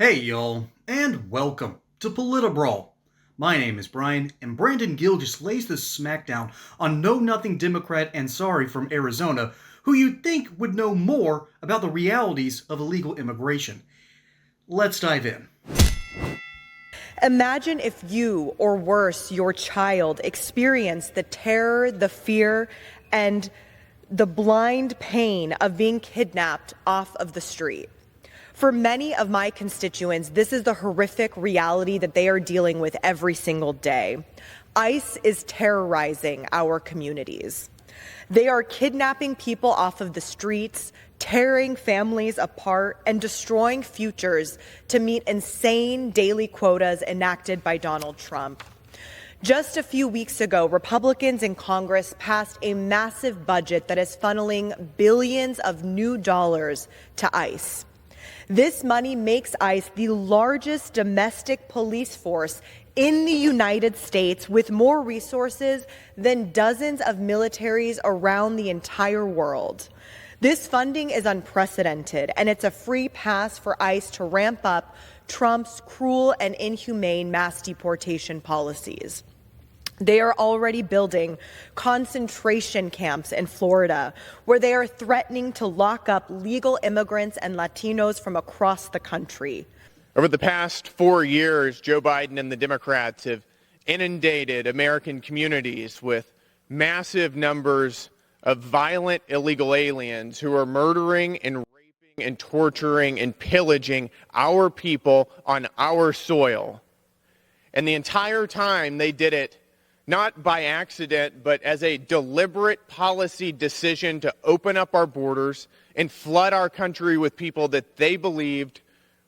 Hey y'all, and welcome to Politibrawl. My name is Brian, and Brandon Gill just lays the smackdown on Know-Nothing Democrat Ansari from Arizona, who you'd think would know more about the realities of illegal immigration. Let's dive in. Imagine if you, or worse, your child, experienced the terror, the fear, and the blind pain of being kidnapped off of the street. For many of my constituents, this is the horrific reality that they are dealing with every single day. ICE is terrorizing our communities. They are kidnapping people off of the streets, tearing families apart, and destroying futures to meet insane daily quotas enacted by Donald Trump. Just a few weeks ago, Republicans in Congress passed a massive budget that is funneling billions of new dollars to ICE. This money makes ICE the largest domestic police force in the United States, with more resources than dozens of militaries around the entire world. This funding is unprecedented, and it's a free pass for ICE to ramp up Trump's cruel and inhumane mass deportation policies. They are already building concentration camps in Florida, where they are threatening to lock up legal immigrants and Latinos from across the country. Over the past 4 years, Joe Biden and the Democrats have inundated American communities with massive numbers of violent illegal aliens who are murdering and raping and torturing and pillaging our people on our soil. And the entire time they did it not by accident, but as a deliberate policy decision to open up our borders and flood our country with people that they believed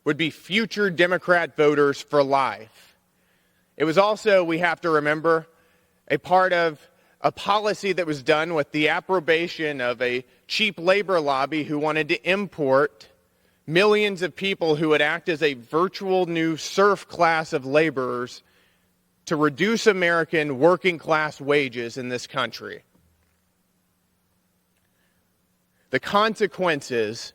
would be future Democrat voters for life. It was also, we have to remember, a part of a policy that was done with the approbation of a cheap labor lobby who wanted to import millions of people who would act as a virtual new serf class of laborers to reduce American working class wages in this country. The consequences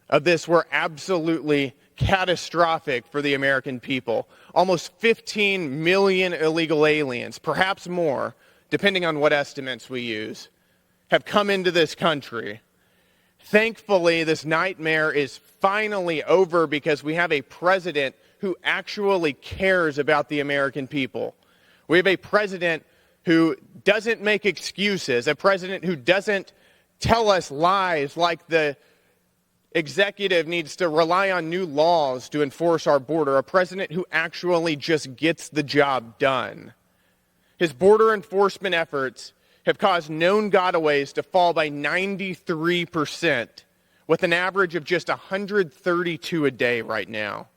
of this were absolutely catastrophic for the American people. Almost 15 million illegal aliens, perhaps more, depending on what estimates we use, have come into this country. Thankfully, this nightmare is finally over because we have a president who actually cares about the American people. We have a president who doesn't make excuses, a president who doesn't tell us lies like the executive needs to rely on new laws to enforce our border, a president who actually just gets the job done. His border enforcement efforts have caused known gotaways to fall by 93%, with an average of just 132 a day right now.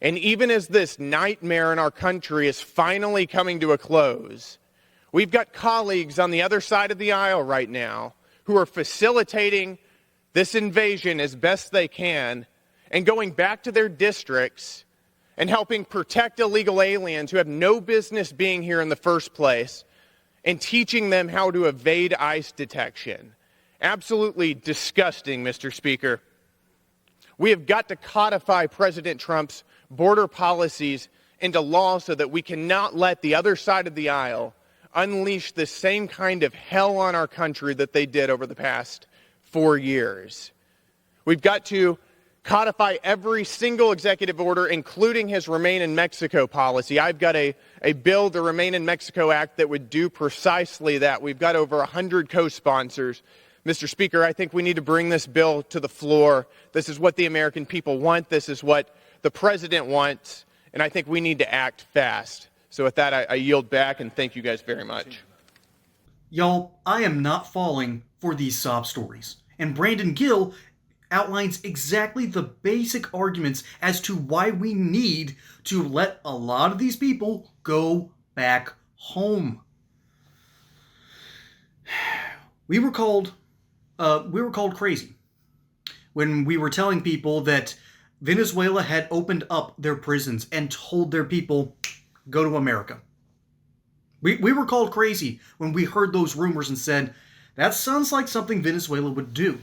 And even as this nightmare in our country is finally coming to a close, we've got colleagues on the other side of the aisle right now who are facilitating this invasion as best they can and going back to their districts and helping protect illegal aliens who have no business being here in the first place and teaching them how to evade ICE detection. Absolutely disgusting, Mr. Speaker. We have got to codify President Trump's border policies into law so that we cannot let the other side of the aisle unleash the same kind of hell on our country that they did over the past 4 years. We've got to codify every single executive order, including his Remain in Mexico policy. I've got a bill, the Remain in Mexico Act, that would do precisely that. We've got over 100 co-sponsors. Mr. Speaker, I think we need to bring this bill to the floor. This is what the American people want. This is what the president wants. And I think we need to act fast. So with that, I yield back, and thank you guys very much. Y'all, I am not falling for these sob stories. And Brandon Gill outlines exactly the basic arguments as to why we need to let a lot of these people go back home. We were called crazy when we were telling people that Venezuela had opened up their prisons and told their people, go to America. We were called crazy when we heard those rumors and said, that sounds like something Venezuela would do.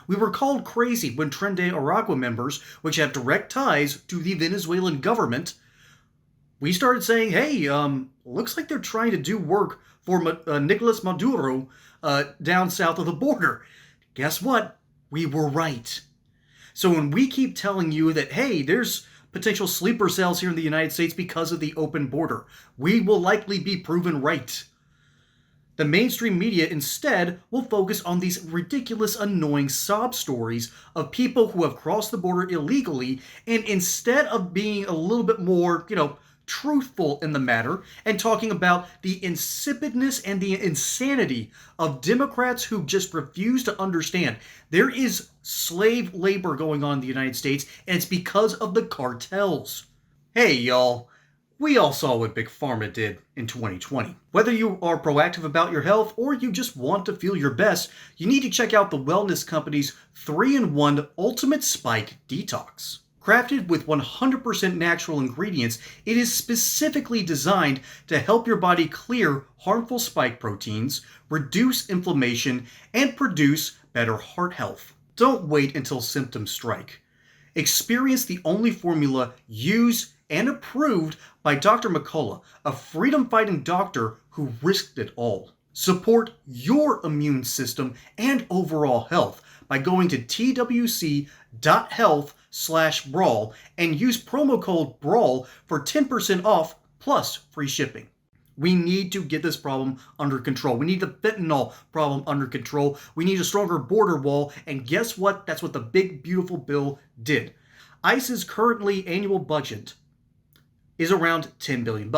We were called crazy when Tren de Aragua members, which have direct ties to the Venezuelan government, we started saying, hey, looks like they're trying to do work for Nicolas Maduro down south of the border. Guess what? We were right. So when we keep telling you that, hey, there's potential sleeper cells here in the United States because of the open border, we will likely be proven right. The mainstream media instead will focus on these ridiculous, annoying sob stories of people who have crossed the border illegally, and instead of being a little bit more, truthful in the matter and talking about the insipidness and the insanity of Democrats who just refuse to understand there is slave labor going on in the United States, and it's because of the cartels. Hey, y'all. We all saw what Big Pharma did in 2020. Whether you are proactive about your health or you just want to feel your best, you need to check out the wellness company's 3-in-1 Ultimate Spike Detox. Crafted with 100% natural ingredients, it is specifically designed to help your body clear harmful spike proteins, reduce inflammation, and produce better heart health. Don't wait until symptoms strike. Experience the only formula used and approved by Dr. McCullough, a freedom-fighting doctor who risked it all. Support your immune system and overall health by going to twc.health/brawl and use promo code BRAWL for 10% off plus free shipping. We need to get this problem under control. We need the fentanyl problem under control. We need a stronger border wall, and guess what? That's what the big, beautiful bill did. ICE's currently annual budget is around $10 billion.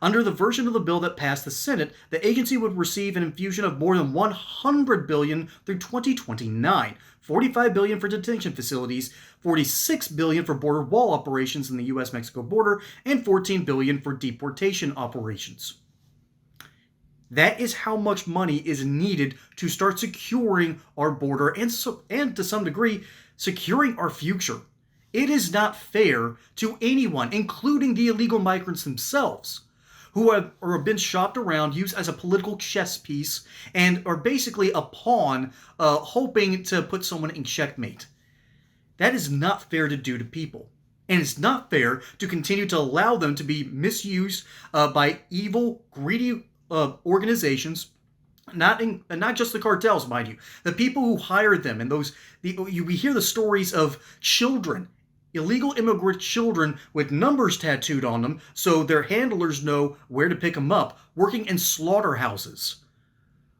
Under the version of the bill that passed the Senate, the agency would receive an infusion of more than $100 billion through 2029, $45 billion for detention facilities, $46 billion for border wall operations in the U.S.-Mexico border, and $14 billion for deportation operations. That is how much money is needed to start securing our border and to some degree, securing our future. It is not fair to anyone, including the illegal migrants themselves, who have been shopped around, used as a political chess piece, and are basically a pawn hoping to put someone in checkmate. That is not fair to do to people. And it's not fair to continue to allow them to be misused by evil, greedy organizations. Not just the cartels, mind you. The people who hired them, and we hear the stories of children, illegal immigrant children with numbers tattooed on them so their handlers know where to pick them up, working in slaughterhouses.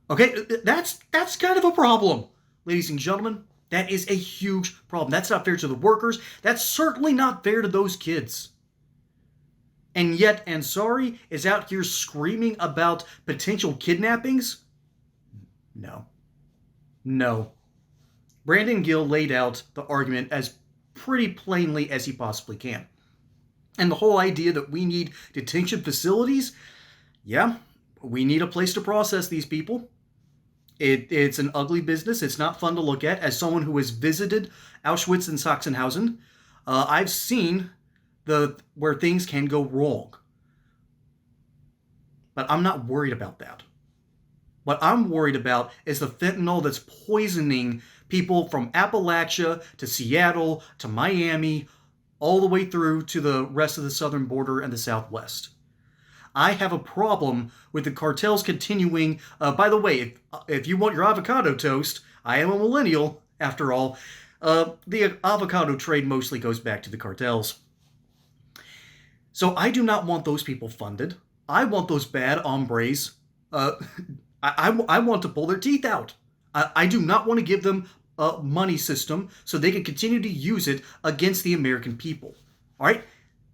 Okay, that's kind of a problem, ladies and gentlemen. That is a huge problem. That's not fair to the workers. That's certainly not fair to those kids. And yet Ansari is out here screaming about potential kidnappings? No. Brandon Gill laid out the argument as pretty plainly as he possibly can. And the whole idea that we need detention facilities, yeah, we need a place to process these people. It's an ugly business. It's not fun to look at. As someone who has visited Auschwitz and Sachsenhausen, I've seen where things can go wrong. But I'm not worried about that. What I'm worried about is the fentanyl that's poisoning people from Appalachia to Seattle to Miami, all the way through to the rest of the southern border and the Southwest. I have a problem with the cartels continuing. By the way, if you want your avocado toast, I am a millennial, after all. The avocado trade mostly goes back to the cartels. So I do not want those people funded. I want those bad hombres. I want to pull their teeth out. I do not want to give them a money system so they can continue to use it against the American people. All right?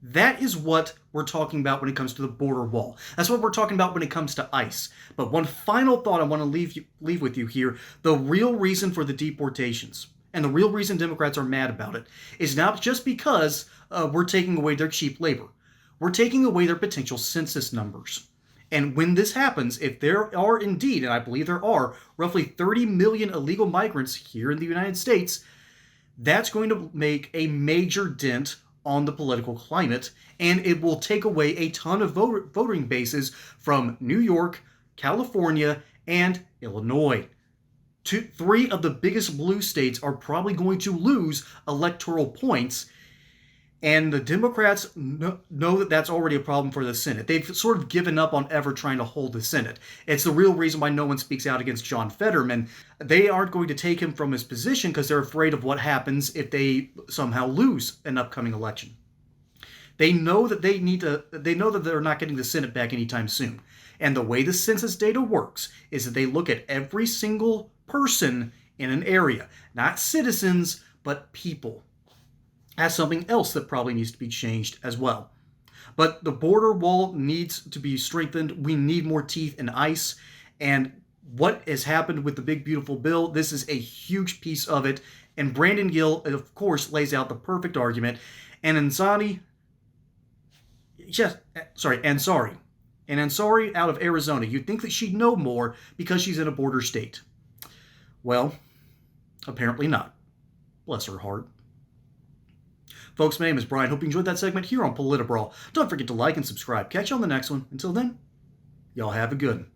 That is what we're talking about when it comes to the border wall. That's what we're talking about when it comes to ICE. But one final thought I want to leave with you here. The real reason for the deportations and the real reason Democrats are mad about it is not just because we're taking away their cheap labor. We're taking away their potential census numbers. And when this happens, if there are indeed, and I believe there are, roughly 30 million illegal migrants here in the United States, that's going to make a major dent on the political climate, and it will take away a ton of voting bases from New York, California, and Illinois. Three of the biggest blue states are probably going to lose electoral points, and the Democrats know that that's already a problem for the Senate. They've sort of given up on ever trying to hold the Senate. It's the real reason why no one speaks out against John Fetterman. They aren't going to take him from his position because they're afraid of what happens if they somehow lose an upcoming election. They know that they know that they're not getting the Senate back anytime soon. And the way the census data works is that they look at every single person in an area, not citizens, but people. That's something else that probably needs to be changed as well. But the border wall needs to be strengthened. We need more teeth in ice. And what has happened with the big beautiful bill, this is a huge piece of it. And Brandon Gill, of course, lays out the perfect argument. And Ansari, and Ansari out of Arizona, you'd think that she'd know more because she's in a border state. Well, apparently not. Bless her heart. Folks, my name is Brian. Hope you enjoyed that segment here on Politibrawl. Don't forget to like and subscribe. Catch you on the next one. Until then, y'all have a good one.